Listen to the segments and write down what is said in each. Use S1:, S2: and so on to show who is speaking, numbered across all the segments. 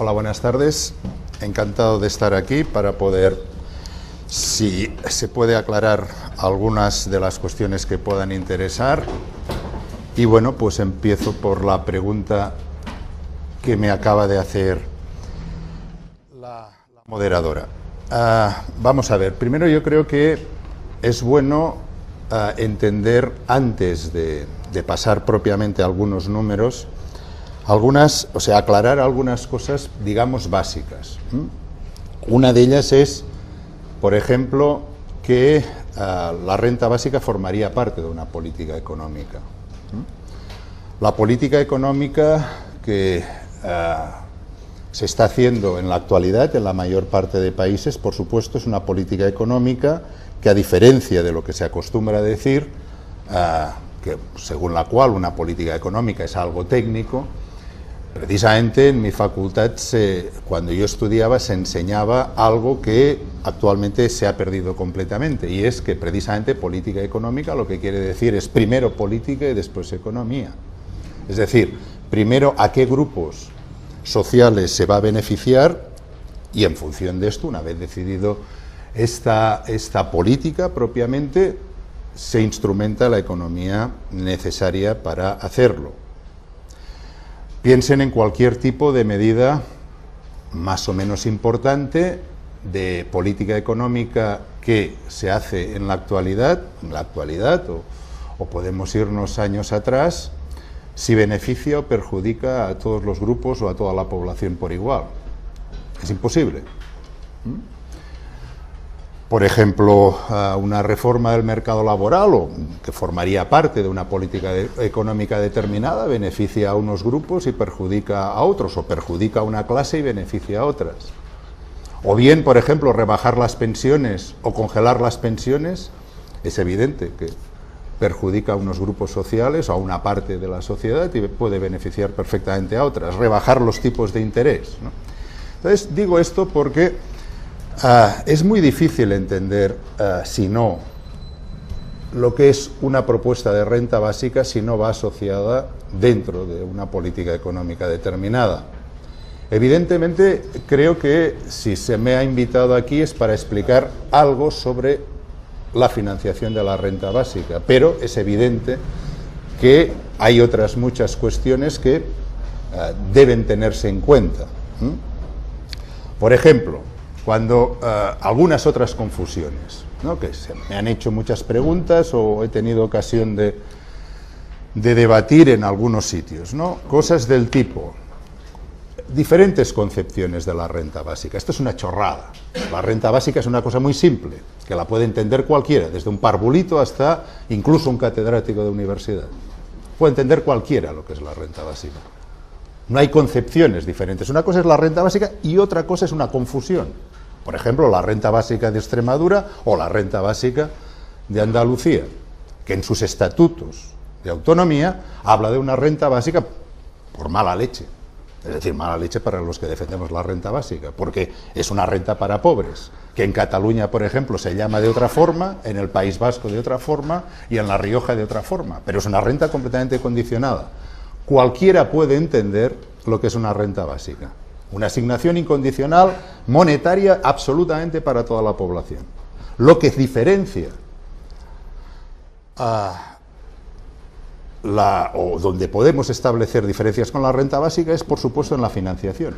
S1: Hola, buenas tardes. Encantado de estar aquí para poder, si se puede, aclarar algunas de las cuestiones que puedan interesar. Y bueno, pues empiezo por la pregunta que me acaba de hacer la moderadora. Vamos a ver, primero yo creo que es bueno entender, antes de pasar propiamente a algunos números, aclarar algunas cosas, digamos, básicas. Una de ellas es, por ejemplo, que la renta básica formaría parte de una política económica. La política económica que se está haciendo en la actualidad en la mayor parte de países, por supuesto, es una política económica que, a diferencia de lo que se acostumbra a decir, que según la cual una política económica es algo técnico, precisamente en mi facultad, cuando yo estudiaba, se enseñaba algo que actualmente se ha perdido completamente, y es que precisamente política económica lo que quiere decir es primero política y después economía. Es decir, primero a qué grupos sociales se va a beneficiar, y en función de esto, una vez decidido esta política propiamente, se instrumenta la economía necesaria para hacerlo. Piensen en cualquier tipo de medida más o menos importante de política económica que se hace en la actualidad, o podemos irnos años atrás, si beneficia o perjudica a todos los grupos o a toda la población por igual. Es imposible. Por ejemplo, una reforma del mercado laboral, o que formaría parte de una política económica determinada, beneficia a unos grupos y perjudica a otros, o perjudica a una clase y beneficia a otras. O bien, por ejemplo, rebajar las pensiones o congelar las pensiones, es evidente que perjudica a unos grupos sociales o a una parte de la sociedad y puede beneficiar perfectamente a otras. Rebajar los tipos de interés, ¿no? Entonces, digo esto porque es muy difícil entender, si no, lo que es una propuesta de renta básica si no va asociada dentro de una política económica determinada. Evidentemente, creo que si se me ha invitado aquí es para explicar algo sobre la financiación de la renta básica, pero es evidente que hay otras muchas cuestiones que deben tenerse en cuenta. Por ejemplo, cuando algunas otras confusiones, ¿no?, que se me han hecho muchas preguntas o he tenido ocasión de debatir en algunos sitios, ¿no? Cosas del tipo, diferentes concepciones de la renta básica. Esto es una chorrada. La renta básica es una cosa muy simple, que la puede entender cualquiera, desde un parvulito hasta incluso un catedrático de universidad. Puede entender cualquiera lo que es la renta básica. No hay concepciones diferentes. Una cosa es la renta básica y otra cosa es una confusión. Por ejemplo, la renta básica de Extremadura o la renta básica de Andalucía, que en sus estatutos de autonomía habla de una renta básica por mala leche. Es decir, mala leche para los que defendemos la renta básica, porque es una renta para pobres, que en Cataluña, por ejemplo, se llama de otra forma, en el País Vasco de otra forma y en La Rioja de otra forma, pero es una renta completamente condicionada. Cualquiera puede entender lo que es una renta básica. Una asignación incondicional monetaria absolutamente para toda la población. Lo que diferencia o donde podemos establecer diferencias con la renta básica es, por supuesto, en la financiación.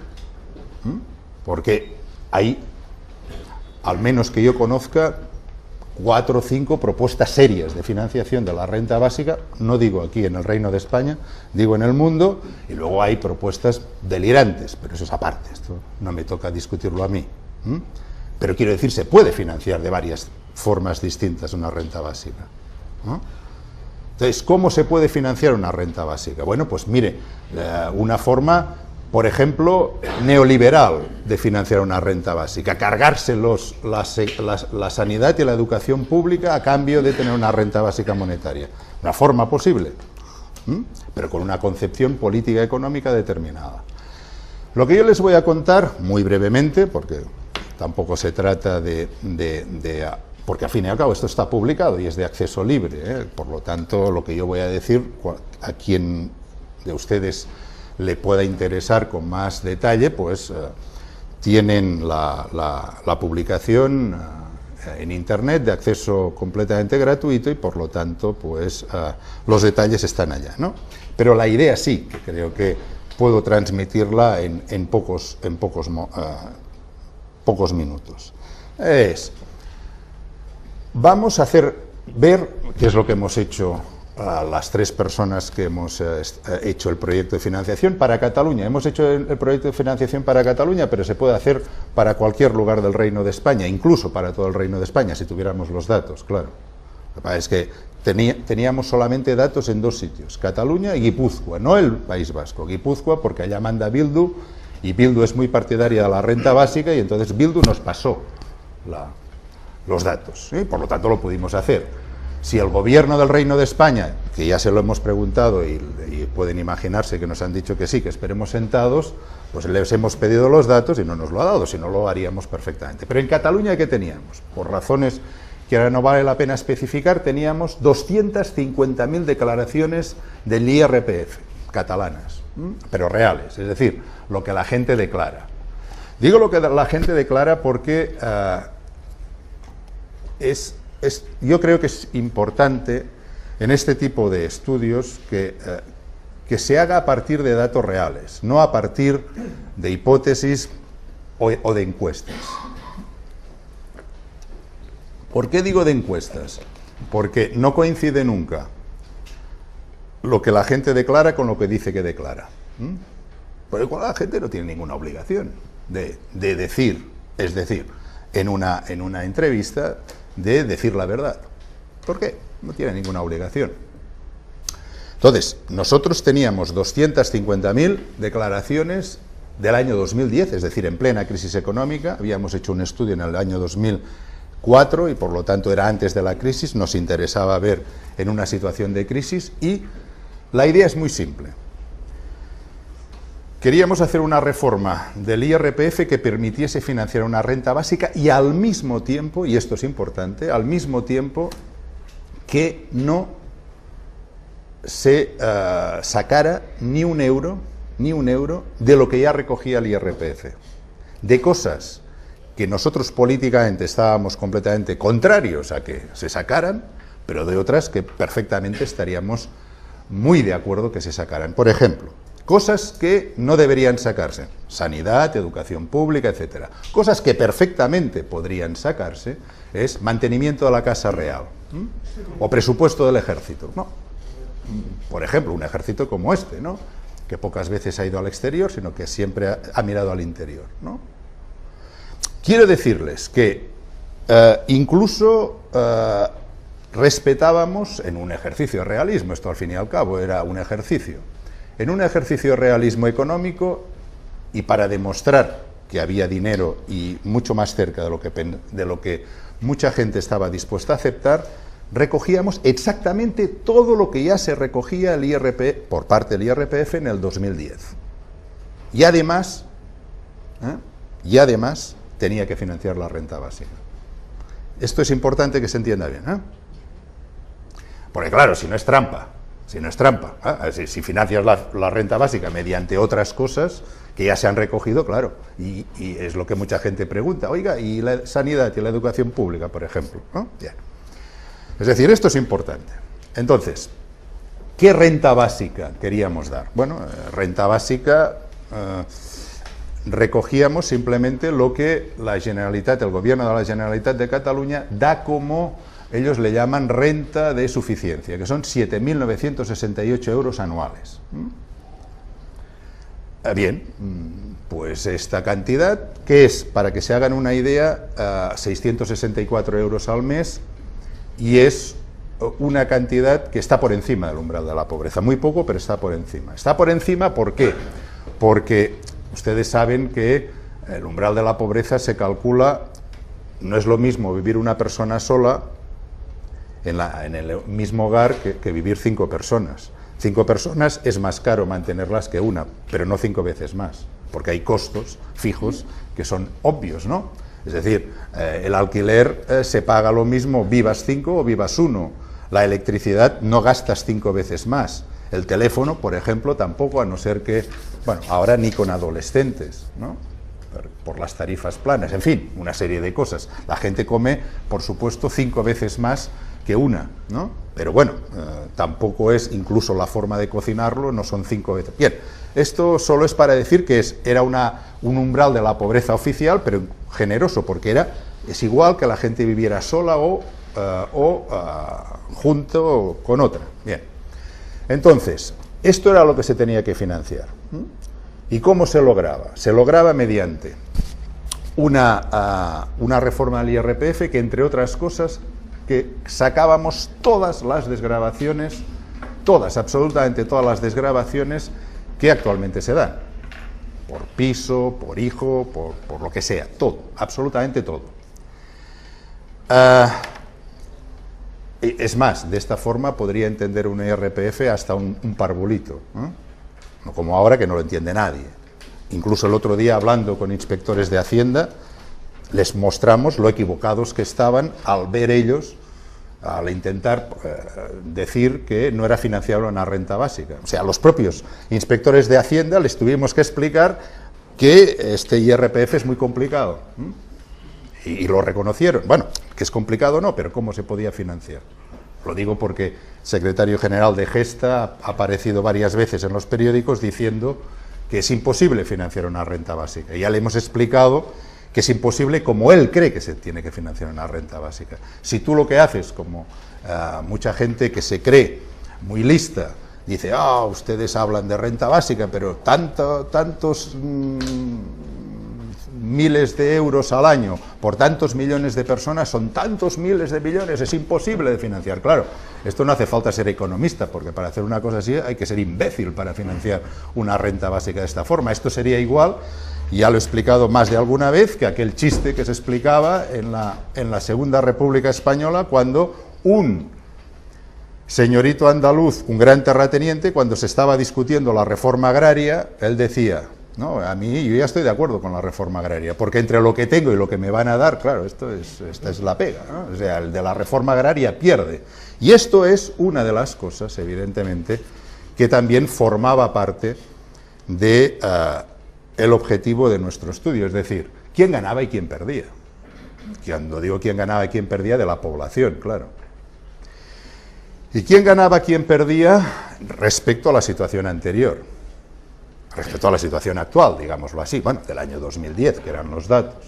S1: Porque hay, al menos que yo conozca, 4 o 5 propuestas serias de financiación de la renta básica, no digo aquí en el Reino de España, digo en el mundo, y luego hay propuestas delirantes, pero eso es aparte, esto no me toca discutirlo a mí. Pero quiero decir, se puede financiar de varias formas distintas una renta básica, ¿no? Entonces, ¿cómo se puede financiar una renta básica? Bueno, pues mire, una forma, por ejemplo, neoliberal de financiar una renta básica, cargarse la sanidad y la educación pública a cambio de tener una renta básica monetaria. Una forma posible, pero con una concepción política económica determinada. Lo que yo les voy a contar, muy brevemente, porque tampoco se trata porque al fin y al cabo esto está publicado y es de acceso libre, por lo tanto lo que yo voy a decir, a quien de ustedes le pueda interesar con más detalle, pues tienen la publicación en Internet de acceso completamente gratuito y por lo tanto pues los detalles están allá, ¿no? Pero la idea sí, que creo que puedo transmitirla en pocos minutos. Vamos a ver qué es lo que hemos hecho las tres personas que hemos hecho el proyecto de financiación para Cataluña. Hemos hecho el proyecto de financiación para Cataluña, pero se puede hacer para cualquier lugar del Reino de España, incluso para todo el Reino de España, si tuviéramos los datos, claro. Lo que pasa es que teníamos solamente datos en dos sitios, Cataluña y Guipúzcoa, no el País Vasco. Guipúzcoa porque allá manda Bildu, y Bildu es muy partidaria de la renta básica, y entonces Bildu nos pasó los datos, ¿sí? Por lo tanto lo pudimos hacer. Si el gobierno del Reino de España, que ya se lo hemos preguntado y pueden imaginarse que nos han dicho que sí, que esperemos sentados, pues les hemos pedido los datos y no nos lo ha dado, si no lo haríamos perfectamente. Pero en Cataluña, ¿qué teníamos? Por razones que ahora no vale la pena especificar, teníamos 250.000 declaraciones del IRPF catalanas, pero reales, es decir, lo que la gente declara. Digo lo que la gente declara porque yo creo que es importante en este tipo de estudios que se haga a partir de datos reales, no a partir de hipótesis o de encuestas. ¿Por qué digo de encuestas? Porque no coincide nunca lo que la gente declara con lo que dice que declara. Por lo cual la gente no tiene ninguna obligación de decir, es decir, en una entrevista, de decir la verdad. ¿Por qué? No tiene ninguna obligación. Entonces, nosotros teníamos 250.000 declaraciones del año 2010, es decir, en plena crisis económica. Habíamos hecho un estudio en el año 2004 y por lo tanto era antes de la crisis, nos interesaba ver en una situación de crisis y la idea es muy simple. Queríamos hacer una reforma del IRPF que permitiese financiar una renta básica y al mismo tiempo, y esto es importante, al mismo tiempo que no se sacara ni un euro de lo que ya recogía el IRPF, de cosas que nosotros políticamente estábamos completamente contrarios a que se sacaran, pero de otras que perfectamente estaríamos muy de acuerdo que se sacaran. Por ejemplo, cosas que no deberían sacarse, sanidad, educación pública, etcétera. Cosas que perfectamente podrían sacarse es mantenimiento de la Casa Real, o presupuesto del ejército, ¿no? Por ejemplo, un ejército como este, ¿no? Que pocas veces ha ido al exterior, sino que siempre ha mirado al interior, ¿no? Quiero decirles que incluso respetábamos en un ejercicio de realismo, esto al fin y al cabo era un ejercicio, en un ejercicio de realismo económico y para demostrar que había dinero y mucho más cerca de lo que mucha gente estaba dispuesta a aceptar, recogíamos exactamente todo lo que ya se recogía el IRPF, por parte del IRPF en el 2010. Y además tenía que financiar la renta básica. Esto es importante que se entienda bien, ¿eh? Porque claro, si no es trampa, si financias la renta básica mediante otras cosas que ya se han recogido, claro, y es lo que mucha gente pregunta, oiga, ¿y la sanidad y la educación pública, por ejemplo? ¿No? Bien. Es decir, esto es importante. Entonces, ¿qué renta básica queríamos dar? Bueno, renta básica, recogíamos simplemente lo que la Generalitat, el gobierno de la Generalitat de Cataluña, da como, ellos le llaman renta de suficiencia, que son 7.968 euros anuales. Bien, pues esta cantidad, que es, para que se hagan una idea, 664 euros al mes, y es una cantidad que está por encima del umbral de la pobreza. Muy poco, pero está por encima. Está por encima, ¿por qué? Porque ustedes saben que el umbral de la pobreza se calcula, no es lo mismo vivir una persona sola en el mismo hogar que vivir 5 personas. 5 personas es más caro mantenerlas que una, pero no 5 veces más, porque hay costos fijos que son obvios, ¿no? Es decir, el alquiler se paga lo mismo, vivas 5 o vivas 1. La electricidad no gastas 5 veces más. El teléfono, por ejemplo, tampoco, a no ser que, bueno, ahora ni con adolescentes, ¿no? Por las tarifas planas, en fin, una serie de cosas. La gente come, por supuesto, 5 veces más que una, ¿no? Pero bueno, tampoco es, incluso la forma de cocinarlo no son 5 veces. Bien, esto solo es para decir que era un umbral de la pobreza oficial, pero generoso, porque es igual que la gente viviera sola o junto con otra. Bien, entonces, esto era lo que se tenía que financiar. ¿Y cómo se lograba? Se lograba mediante una reforma del IRPF que, entre otras cosas, que sacábamos todas las desgravaciones, absolutamente todas las desgravaciones que actualmente se dan, por piso, por hijo, por lo que sea, todo, absolutamente todo. Es más, de esta forma podría entender un IRPF hasta un parvulito, no como ahora, que no lo entiende nadie. Incluso el otro día, hablando con inspectores de Hacienda, les mostramos lo equivocados que estaban al ver ellos, al intentar decir que no era financiable una renta básica. O sea, a los propios inspectores de Hacienda les tuvimos que explicar que este IRPF es muy complicado. Y lo reconocieron. Bueno, que es complicado no, pero ¿cómo se podía financiar? Lo digo porque el secretario general de Gesta ha aparecido varias veces en los periódicos diciendo que es imposible financiar una renta básica. Y ya le hemos explicado que es imposible como él cree que se tiene que financiar una renta básica. Si tú lo que haces, como mucha gente que se cree muy lista, dice, ustedes hablan de renta básica, pero tantos miles de euros al año por tantos millones de personas son tantos miles de millones, es imposible de financiar. Claro, esto no hace falta ser economista, porque para hacer una cosa así hay que ser imbécil para financiar una renta básica de esta forma. Esto sería igual, ya lo he explicado más de alguna vez, que aquel chiste que se explicaba en la Segunda República Española, cuando un señorito andaluz, un gran terrateniente, cuando se estaba discutiendo la reforma agraria, él decía, no, a mí yo ya estoy de acuerdo con la reforma agraria, porque entre lo que tengo y lo que me van a dar, claro, esta es la pega, ¿no? O sea, el de la reforma agraria pierde. Y esto es una de las cosas, evidentemente, que también formaba parte de el objetivo de nuestro estudio, es decir, quién ganaba y quién perdía. Cuando digo quién ganaba y quién perdía, de la población, claro. ¿Y quién ganaba, quién perdía respecto a la situación anterior? Respecto a la situación actual, digámoslo así, bueno, del año 2010, que eran los datos.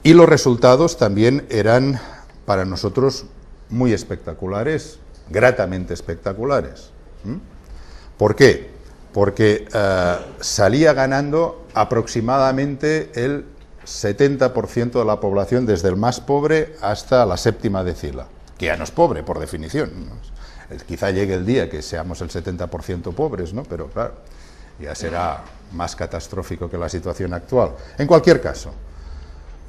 S1: Y los resultados también eran para nosotros muy espectaculares, gratamente espectaculares. ¿Por qué? Porque salía ganando aproximadamente el 70% de la población, desde el más pobre hasta la séptima decila, que ya no es pobre por definición, ¿no? Quizá llegue el día que seamos el 70% pobres, ¿no? Pero claro, ya será más catastrófico que la situación actual. En cualquier caso,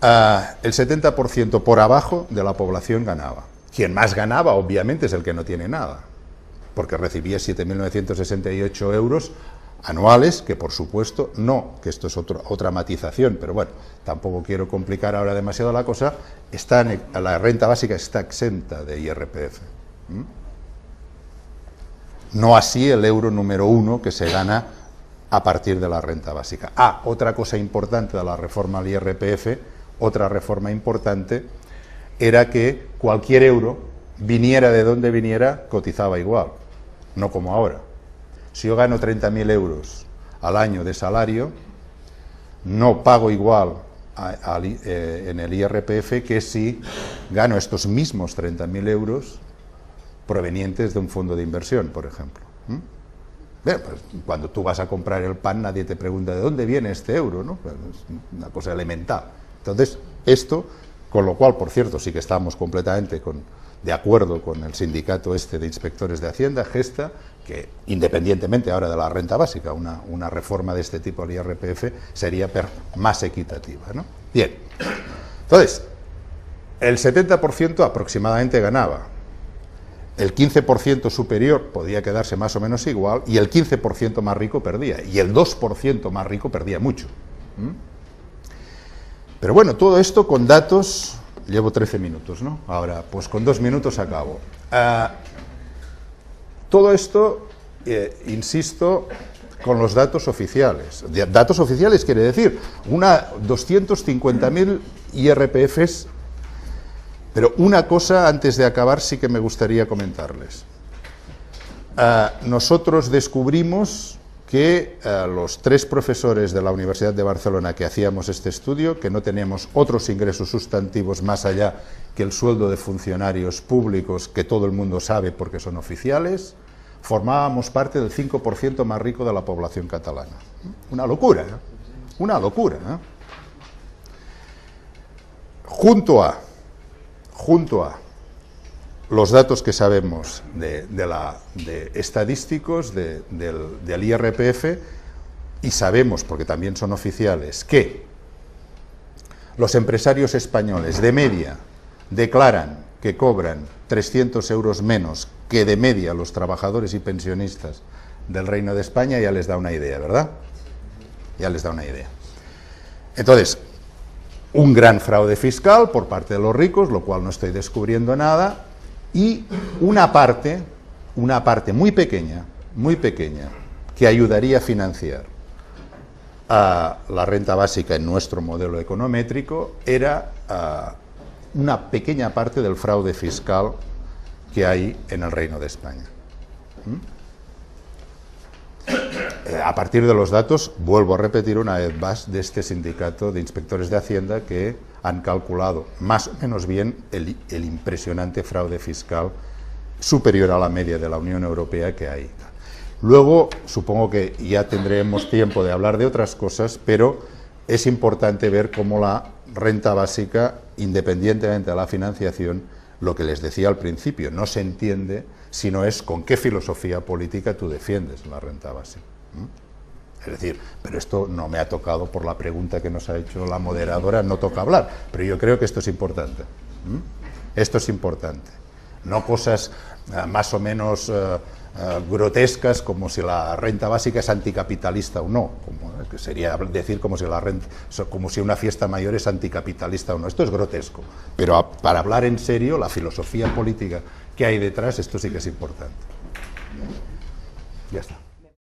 S1: el 70% por abajo de la población ganaba. Quien más ganaba, obviamente, es el que no tiene nada, porque recibía 7.968 euros anuales, que por supuesto no, que esto es otra matización, pero bueno, tampoco quiero complicar ahora demasiado la cosa, la renta básica está exenta de IRPF. No así el euro número 1 que se gana a partir de la renta básica. Otra cosa importante de la reforma al IRPF, otra reforma importante, era que cualquier euro, viniera de donde viniera, cotizaba igual, no como ahora. Si yo gano 30.000 euros al año de salario, no pago igual en el IRPF que si gano estos mismos 30.000 euros provenientes de un fondo de inversión, por ejemplo. Bien, pues, cuando tú vas a comprar el pan, nadie te pregunta de dónde viene este euro, ¿no? Pues, es una cosa elemental. Entonces, esto, con lo cual, por cierto, sí que estamos completamente de acuerdo con el sindicato de inspectores de Hacienda, Gesta, que independientemente ahora de la renta básica, una reforma de este tipo al IRPF sería más equitativa, ¿no? Bien, entonces, el 70% aproximadamente ganaba. El 15% superior podía quedarse más o menos igual, y el 15% más rico perdía, y el 2% más rico perdía mucho. Pero bueno, todo esto con datos, llevo 13 minutos, ¿no? Ahora, pues con 2 minutos acabo. Todo esto, insisto, con los datos oficiales. Datos oficiales quiere decir 250.000 IRPFs, pero una cosa antes de acabar sí que me gustaría comentarles. Nosotros descubrimos que los 3 profesores de la Universidad de Barcelona que hacíamos este estudio, que no tenemos otros ingresos sustantivos más allá que el sueldo de funcionarios públicos, que todo el mundo sabe porque son oficiales, formábamos parte del 5% más rico de la población catalana. Una locura, ¿eh? Una locura, ¿eh? Junto a los datos que sabemos de estadísticos del IRPF, y sabemos, porque también son oficiales, que los empresarios españoles de media declaran que cobran 300 euros menos que de media los trabajadores y pensionistas del Reino de España, ya les da una idea, ¿verdad? Ya les da una idea. Entonces, un gran fraude fiscal por parte de los ricos, lo cual no estoy descubriendo nada, y una parte muy pequeña, que ayudaría a financiar a la renta básica en nuestro modelo econométrico, era una pequeña parte del fraude fiscal que hay en el Reino de España. A partir de los datos, vuelvo a repetir una vez más, de este sindicato de inspectores de Hacienda, que han calculado más o menos bien el impresionante fraude fiscal superior a la media de la Unión Europea que hay. Luego, supongo que ya tendremos tiempo de hablar de otras cosas, pero es importante ver cómo la renta básica, independientemente de la financiación, lo que les decía al principio, no se entiende si no es con qué filosofía política tú defiendes la renta básica. Es decir, pero esto no me ha tocado por la pregunta que nos ha hecho la moderadora, no toca hablar, pero yo creo que esto es importante. Esto es importante. No cosas más o menos grotescas como si la renta básica es anticapitalista o no, que sería decir como si una fiesta mayor es anticapitalista o no. Esto es grotesco, pero para hablar en serio, la filosofía política que hay detrás, esto sí que es importante. Ya está.